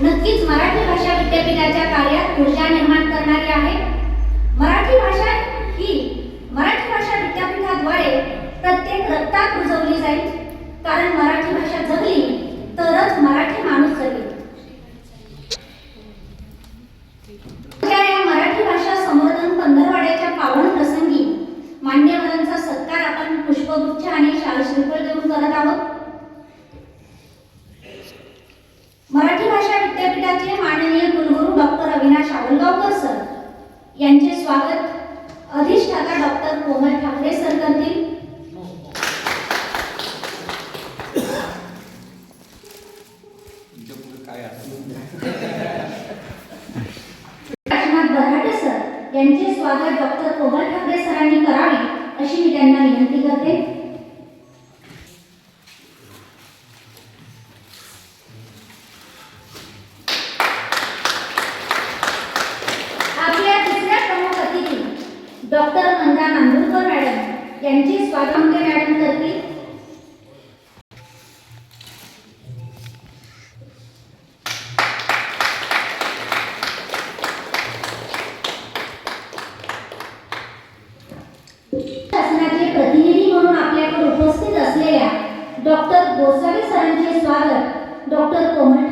नक्कीच मराठी भाषा विद्यापीठाच्या कार्यात ऊर्जा निर्माण करणारी आहे। मराठी भाषा विद्यापीठाद्वारे प्रत्येक रक्तात रुजवली जाईल, कारण मराठी भाषा जगली तरच मराठी माणूस जगेल। या मराठी भाषा संवर्धन पंधरवड्याच्या पावन प्रसंगी मान्यवरांचा सत्कार आपण पुष्पगुच्छ आणि शाल श्रीफळ देऊन करत आहोत। मराठी भाषा विद्यापीठाचे माननीय कुलगुरू डॉक्टर अविनाश आवलगावकर सर यांचे स्वागत अधिष्ठाता डॉक्टर कोमल ठाकरे सर करतील। बराटे सर यांचे स्वागत डॉक्टर कोमल ठाकरे सरांनी करावे अशी मी त्यांना विनंती करते। आपल्या दुसऱ्या प्रमुख अतिथी डॉक्टर नंदा नांदुरकर मॅडम यांचे स्वागत मॅडम करतील। शासनाचे प्रतिनिधी म्हणून आपल्याकडे उपस्थित असलेल्या डॉक्टर गोसावी सरांचे स्वागत डॉक्टर कोमल